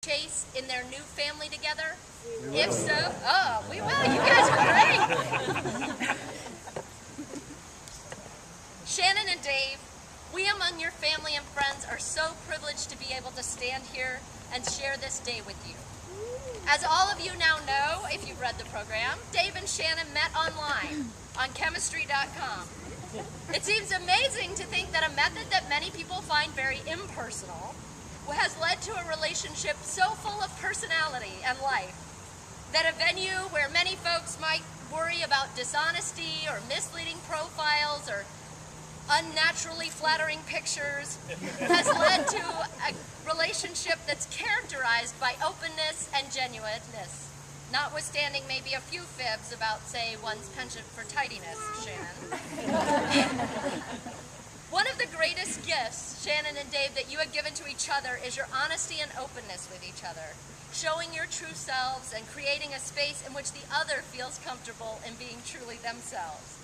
Chase in their new family together? If so, oh, we will. You guys are great. Shannon and Dave, we among your family and friends are so privileged to be able to stand here and share this day with you. As all of you now know, if you've read the program, Dave and Shannon met online on chemistry.com. It seems amazing to think that a method that many people find very impersonal has led to a relationship so full of personality and life that a venue where many folks might worry about dishonesty or misleading profiles or unnaturally flattering pictures has led to a relationship that's characterized by openness and genuineness, notwithstanding maybe a few fibs about, say, one's penchant for tidiness, Shannon. One of the greatest gifts, Shannon and Dave, that you have given to each other is your honesty and openness with each other, showing your true selves and creating a space in which the other feels comfortable in being truly themselves.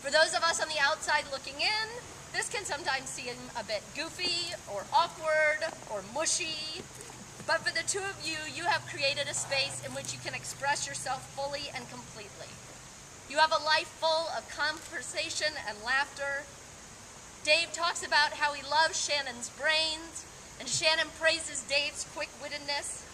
For those of us on the outside looking in, this can sometimes seem a bit goofy or awkward or mushy, but for the two of you, you have created a space in which you can express yourself fully and completely. You have a life full of conversation and laughter. Dave talks about how he loves Shannon's brains, and Shannon praises Dave's quick-wittedness.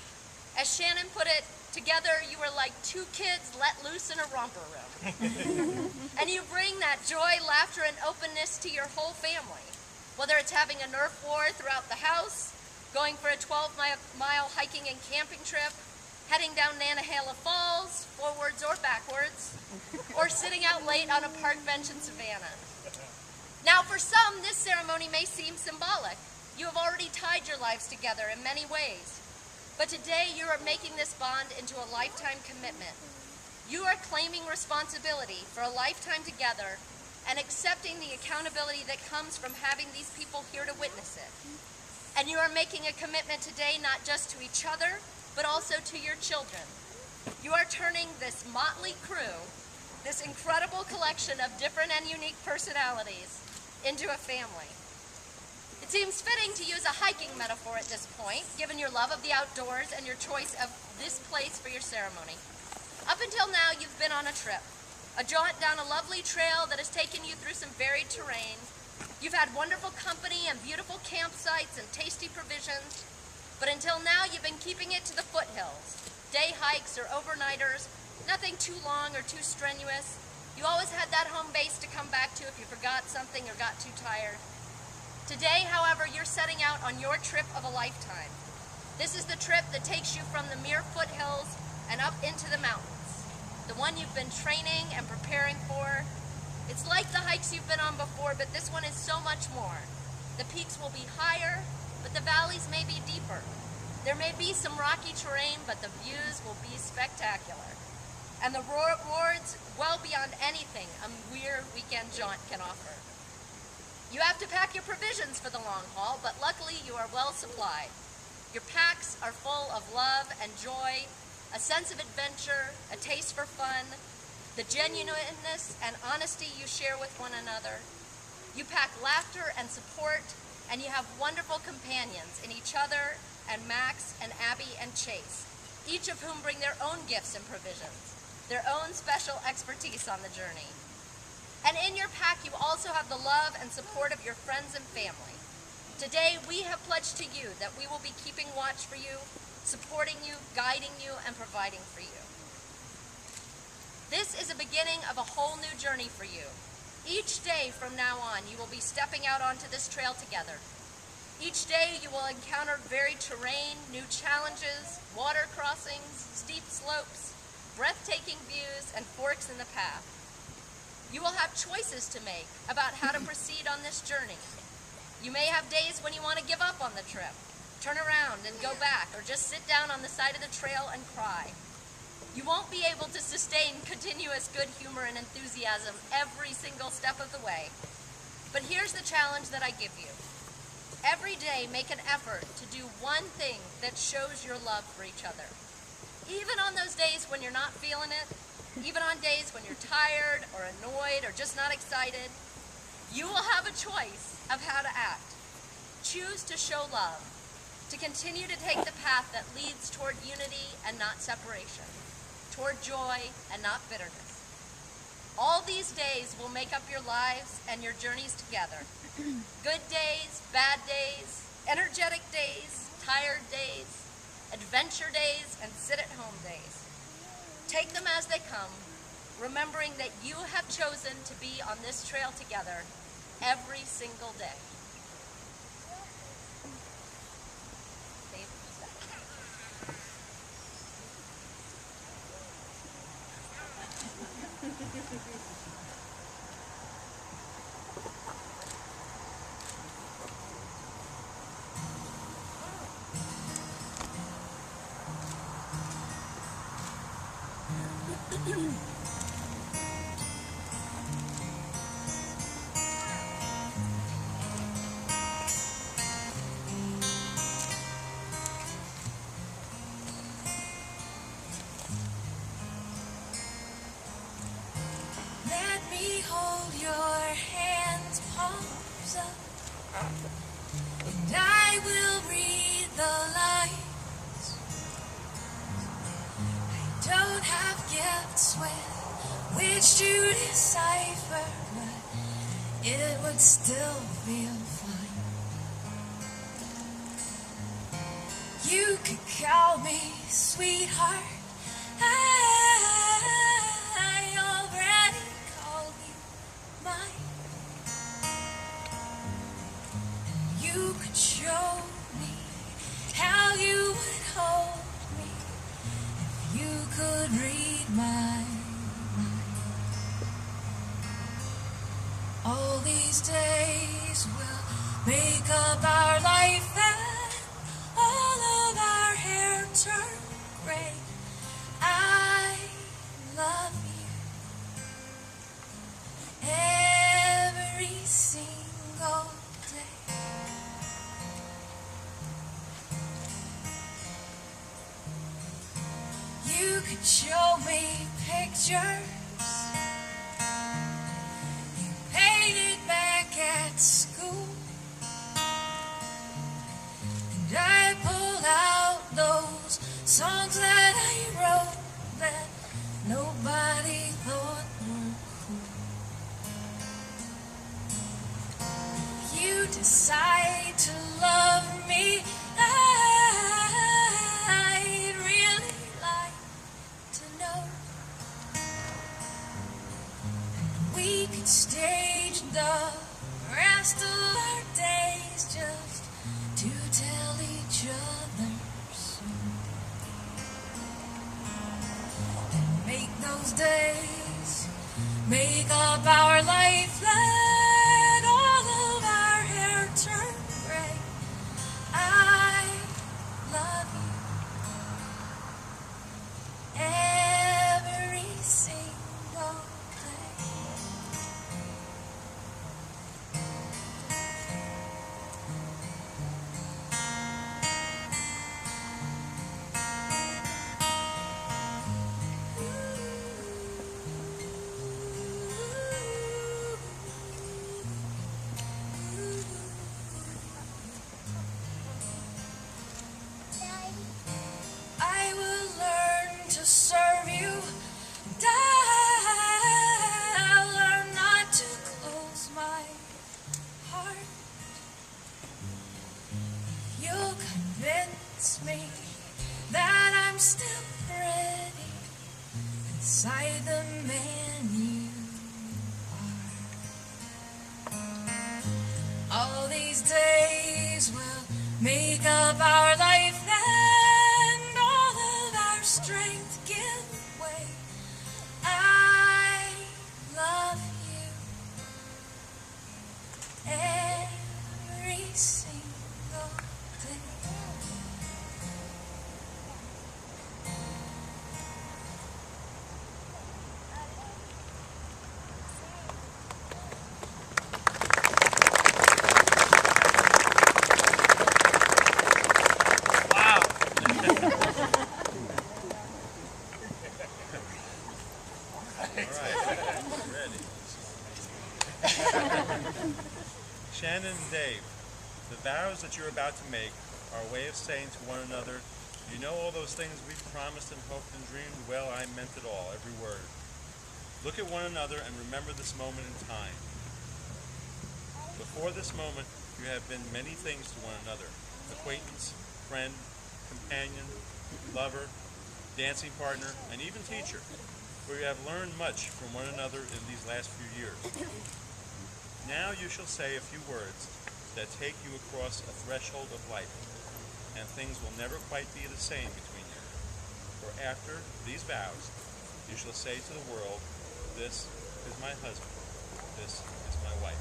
As Shannon put it, together you are like two kids let loose in a romper room. And you bring that joy, laughter, and openness to your whole family, whether it's having a Nerf war throughout the house, going for a 12-mile hiking and camping trip, heading down Nantahala Falls, forwards or backwards, or sitting out late on a park bench in Savannah. Now, for some, this ceremony may seem symbolic. You have already tied your lives together in many ways. But today, you are making this bond into a lifetime commitment. You are claiming responsibility for a lifetime together and accepting the accountability that comes from having these people here to witness it. And you are making a commitment today not just to each other, but also to your children. You are turning this motley crew, this incredible collection of different and unique personalities, into a family. It seems fitting to use a hiking metaphor at this point, given your love of the outdoors and your choice of this place for your ceremony. Up until now, you've been on a trip, a jaunt down a lovely trail that has taken you through some varied terrain. You've had wonderful company and beautiful campsites and tasty provisions, but until now, you've been keeping it to the foothills, day hikes or overnighters, nothing too long or too strenuous. You always had that home base to come back to if you forgot something or got too tired. Today, however, you're setting out on your trip of a lifetime. This is the trip that takes you from the mere foothills and up into the mountains, the one you've been training and preparing for. It's like the hikes you've been on before, but this one is so much more. The peaks will be higher, but the valleys may be deeper. There may be some rocky terrain, but the views will be spectacular. And the rewards well beyond anything a mere weekend jaunt can offer. You have to pack your provisions for the long haul, but luckily you are well supplied. Your packs are full of love and joy, a sense of adventure, a taste for fun, the genuineness and honesty you share with one another. You pack laughter and support, and you have wonderful companions in each other and Max and Abby and Chase, each of whom bring their own gifts and provisions, their own special expertise on the journey. And in your pack, you also have the love and support of your friends and family. Today, we have pledged to you that we will be keeping watch for you, supporting you, guiding you, and providing for you. This is a beginning of a whole new journey for you. Each day from now on, you will be stepping out onto this trail together. Each day, you will encounter varied terrain, new challenges, water crossings, steep slopes, breathtaking views, and forks in the path. You will have choices to make about how to proceed on this journey. You may have days when you want to give up on the trip, turn around and go back, or just sit down on the side of the trail and cry. You won't be able to sustain continuous good humor and enthusiasm every single step of the way. But here's the challenge that I give you. Every day, make an effort to do one thing that shows your love for each other. Even on those days when you're not feeling it, even on days when you're tired or annoyed or just not excited, you will have a choice of how to act. Choose to show love. to continue to take the path that leads toward unity and not separation, toward joy and not bitterness. All these days will make up your lives and your journeys together. Good days, bad days, energetic days, tired days, adventure days, and sit-at-home days. Take them as they come, remembering that you have chosen to be on this trail together every single day. Let me hold your hands, palms up, and I will read the lines. I don't have gifts with which to decipher, but it would still feel fine. You could call me sweetheart. I already called you mine. And you could show me how you would hold me if you could read my mind. All these days will make up our life, and all of our hair turn gray. I love you every single day. You could show me pictures you painted back at school, and I pull out those songs that I wrote that nobody thought were cool. You decide to love me. I'd really like to know. We could stage the rest of our days just to tell each other soon. Make those days make up our life, let all of our hair turn gray. I love you every single day. I will learn to serve you, and I'll learn not to close my heart. You'll convince me that I'm still pretty inside the man you are. All these days will make up our life, and all of our strength give way. I love you every single day. Shannon and Dave, the vows that you're about to make our way of saying to one another, you know all those things we've promised and hoped and dreamed? Well, I meant it all, every word. Look at one another and remember this moment in time. Before this moment, you have been many things to one another: acquaintance, friend, companion, lover, dancing partner, and even teacher, for you have learned much from one another in these last few years. Now you shall say a few words that take you across a threshold of life, and things will never quite be the same between you. For after these vows, you shall say to the world, this is my husband, this is my wife.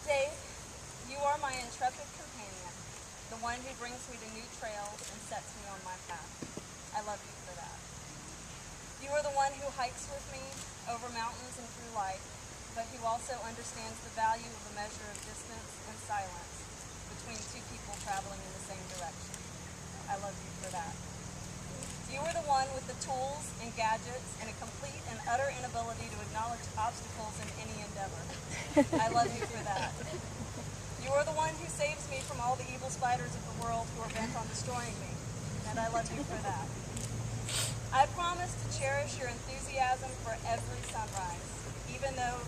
Dave, you are my intrepid companion, the one who brings me to new trails and sets me on my path. I love you for that. You are the one who hikes with me over mountains and through life, but who also understands the value of a measure of distance and silence between two people traveling in the same direction. I love you for that. You are the one with the tools and gadgets and a complete and utter inability to acknowledge obstacles in any endeavor. I love you for that. You are the one who saves me from all the evil spiders of the world who are bent on destroying me, and I love you for that. I promise to cherish your enthusiasm for every sunrise, even though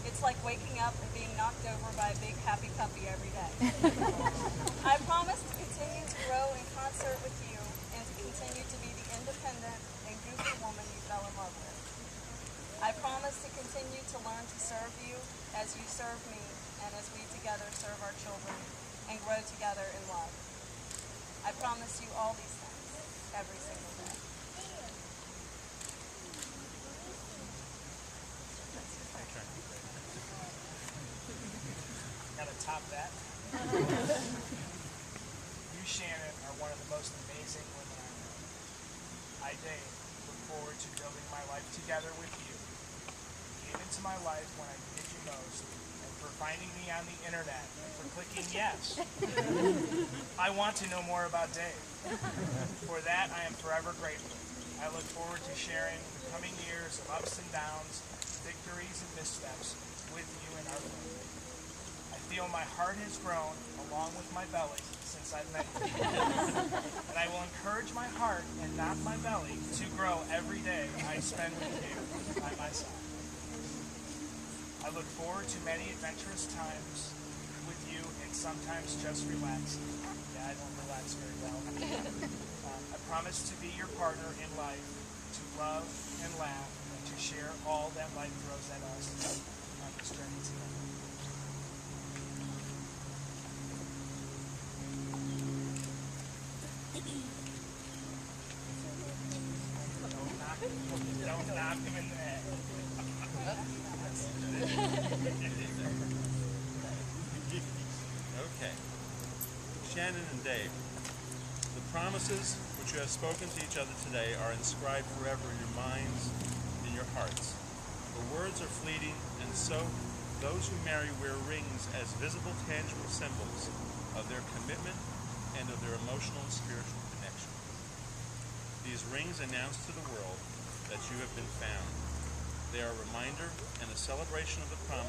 it's like waking up and being knocked over by a big happy puppy every day. I promise to continue to grow in concert with you and to continue to be the independent and goofy woman you fell in love with. I promise to continue to learn to serve you as you serve me and as we together serve our children and grow together in love. I promise you all these things every single day. Gotta top that. You, Shannon, are one of the most amazing women I know. I, Dave, look forward to building my life together with you. You came into my life when I needed you most, and for finding me on the internet, and for clicking yes. I want to know more about Dave. For that, I am forever grateful. I look forward to sharing the coming years of ups and downs, victories and missteps with you and our family. I feel my heart has grown along with my belly since I've met you. And I will encourage my heart and not my belly to grow every day I spend with you by my side. I look forward to many adventurous times with you and sometimes just relaxing. Yeah, I don't relax very well. I promise to be your partner in life, to love and laugh, and to share all that life throws at us on this journey together. Don't knock him in the head. Okay. Shannon and Dave, the promises which you have spoken to each other today are inscribed forever in your minds, in your hearts. The words are fleeting, and so those who marry wear rings as visible, tangible symbols of their commitment and of their emotional and spiritual connection. These rings announce to the world that you have been found. They are a reminder and a celebration of the promise